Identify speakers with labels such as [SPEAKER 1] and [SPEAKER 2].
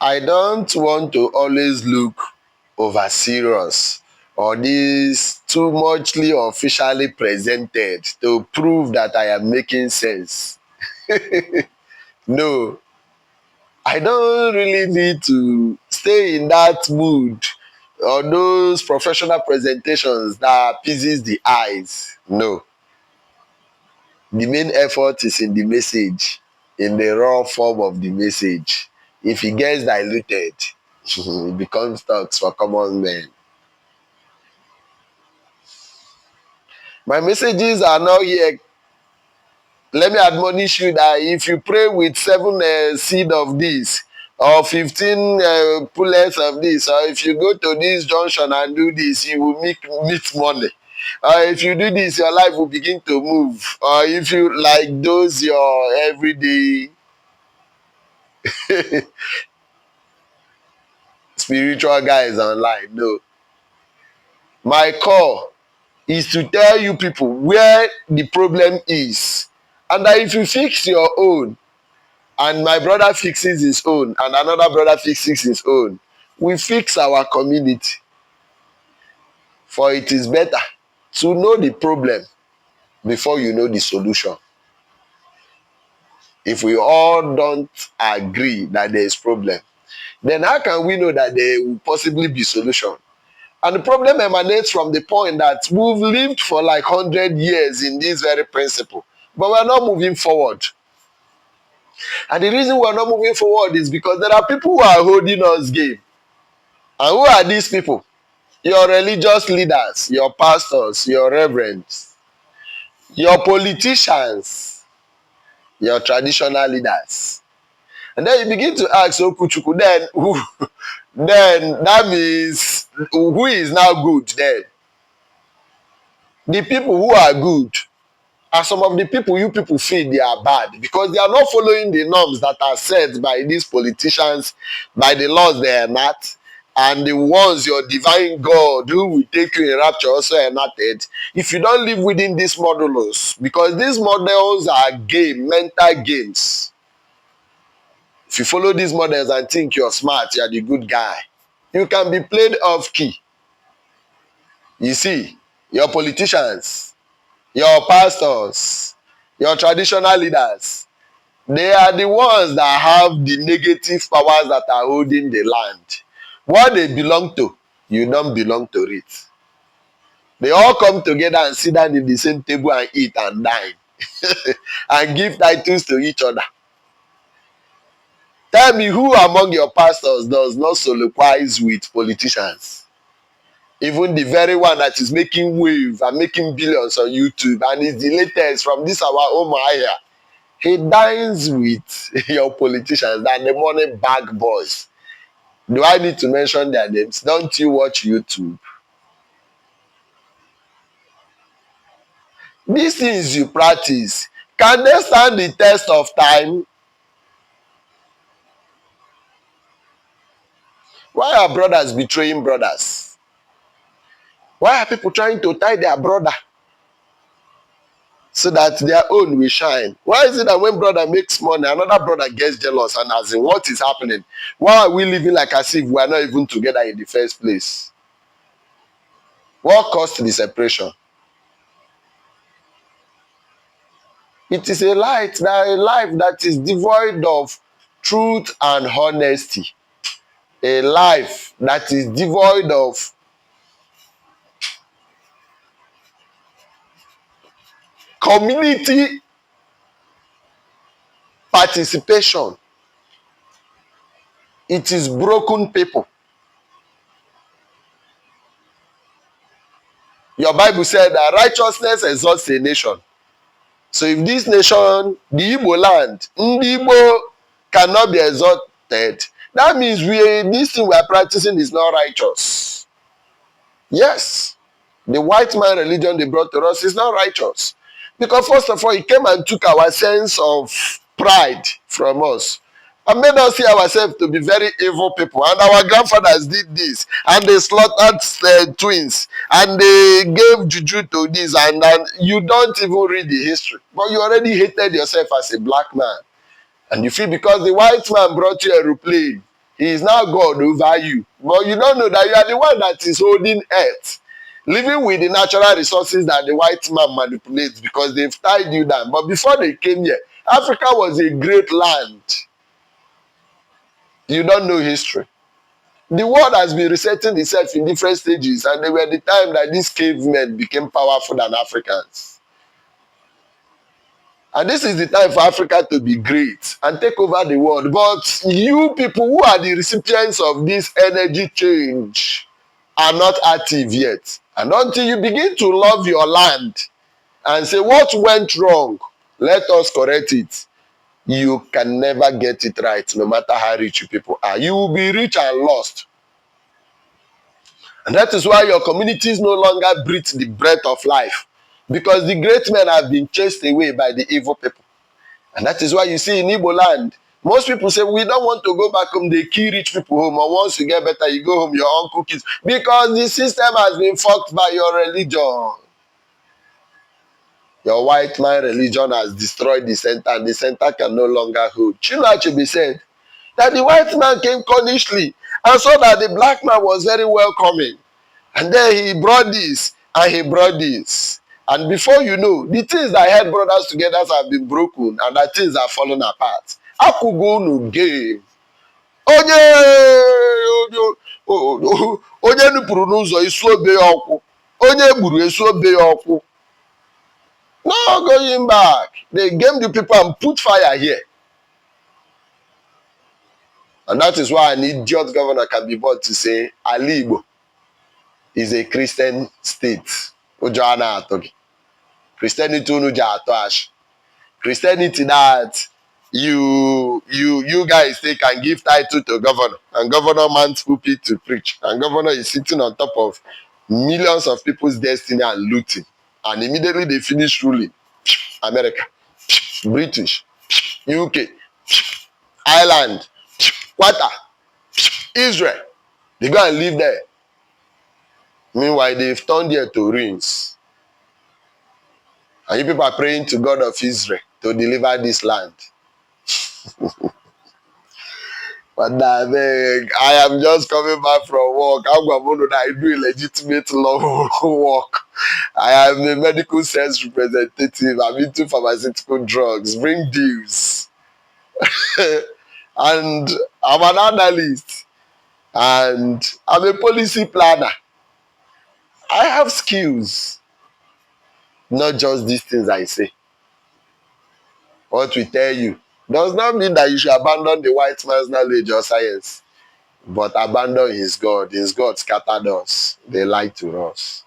[SPEAKER 1] I don't want to always look over serious or this too muchly officially presented to prove that I am making sense. No, I don't really need to stay in that mood or those professional presentations that appeases the eyes. No, the main effort is in the message, in the raw form of the message. If it gets diluted, it becomes talks for common men. My messages are now here. Let me admonish you that if you pray with 7 seed of this, or 15 pullets of this, or if you go to this junction and do this, you will meet money. Or if you do this, your life will begin to move. Or if you like those your everyday spiritual guys online. No. My call is to tell you people where the problem is. And that if you fix your own, and my brother fixes his own, and another brother fixes his own, we fix our community. For it is better to know the problem before you know the solution. If we all don't agree that there is problem, then how can we know that there will possibly be solution? And the problem emanates from the point that we've lived for like 100 years in this very principle, but we're not moving forward. And the reason we're not moving forward is because there are people who are holding us game. And who are these people? Your religious leaders, your pastors, your reverends, your politicians, your traditional leaders. And then you begin to ask Okuchuku, then who? Then that means who is now good then? The people who are good are some of the people you people feel they are bad because they are not following the norms that are set by these politicians, by the laws they enact, and the ones your divine God who will take you in rapture also enacted. If you don't live within these models, because these models are mental games. If you follow these models and think you're smart, you're the good guy, you can be played off key. You see, your politicians, your pastors, your traditional leaders, they are the ones that have the negative powers that are holding the land. What they belong to, you don't belong to it. They all come together and sit down in the same table and eat and dine and give titles to each other. Tell me who among your pastors does not soliloquize with politicians? Even the very one that is making wave and making billions on YouTube and is the latest from this our own area. He dines with your politicians and the money bag boys. Do I need to mention their names? Don't you watch YouTube? These things you practice, can they stand the test of time? Why are brothers betraying brothers? Why are people trying to tie their brother so that their own will shine? Why is it that when brother makes money, another brother gets jealous and asks, what is happening? Why are we living like as if we are not even together in the first place? What caused the separation? It is a life that is devoid of truth and honesty. A life that is devoid of community participation. It is broken people. Your Bible said that righteousness exalts a nation. So if this nation, the Igbo land, the Igbo cannot be exalted, that means this thing we are practicing is not righteous. Yes, the white man religion they brought to us is not righteous. Because first of all, it came and took our sense of pride from us and made us see ourselves to be very evil people. And our grandfathers did this, and they slaughtered twins, and they gave juju to this, and you don't even read the history. But you already hated yourself as a black man. And you feel because the white man brought you a aeroplane, He is now God over you. But you don't know that you are the one that is holding earth, living with the natural resources that the white man manipulates because they've tied you down. But before they came here, Africa was a great land. You don't know history. The world has been resetting itself in different stages, and they were the time that these cavemen became powerful than Africans. And this is the time for Africa to be great and take over the world. But you people who are the recipients of this energy change are not active yet. And until you begin to love your land and say, what went wrong? Let us correct it. You can never get it right, no matter how rich you people are. You will be rich and lost. And that is why your communities no longer breathe the breath of life. Because the great men have been chased away by the evil people. And that is why you see in Igbo land, most people say, we don't want to go back home. They kill rich people home. Or once you get better, you go home, your uncle kids. Because the system has been fucked by your religion. Your white man religion has destroyed the center, and the center can no longer hold. Chinua Achebe said that the white man came cunningly and saw that the black man was very welcoming. And then he brought this, and he brought this. And before you know, the things that held brothers together have been broken, and the things are falling apart. Akugunu game. Onye nupụrụ n'ụzọ isi obe ya ọkwụ. Onye gburu esi obe ya ọkwụ. No going back. They game the people and put fire here. And that is why an idiot governor can be brought to say, Ali Igbo is a Christian state. Christianity Christianity that you guys take and give title to governor, and governor man's pulpit to preach, and governor is sitting on top of millions of people's destiny and looting, and immediately they finish ruling. America, British, UK, Ireland, Qatar, Israel, they go and live there. Meanwhile, they've turned there to ruins. And you people are praying to God of Israel to deliver this land. But I am just coming back from work. I do a legitimate law work. I am a medical sales representative. I'm into pharmaceutical drugs. Bring deals. And I'm an analyst. And I'm a policy planner. I have skills. Not just these things I say. What we tell you does not mean that you should abandon the white man's knowledge or science, but abandon his God. His God scattered us. They lied to us.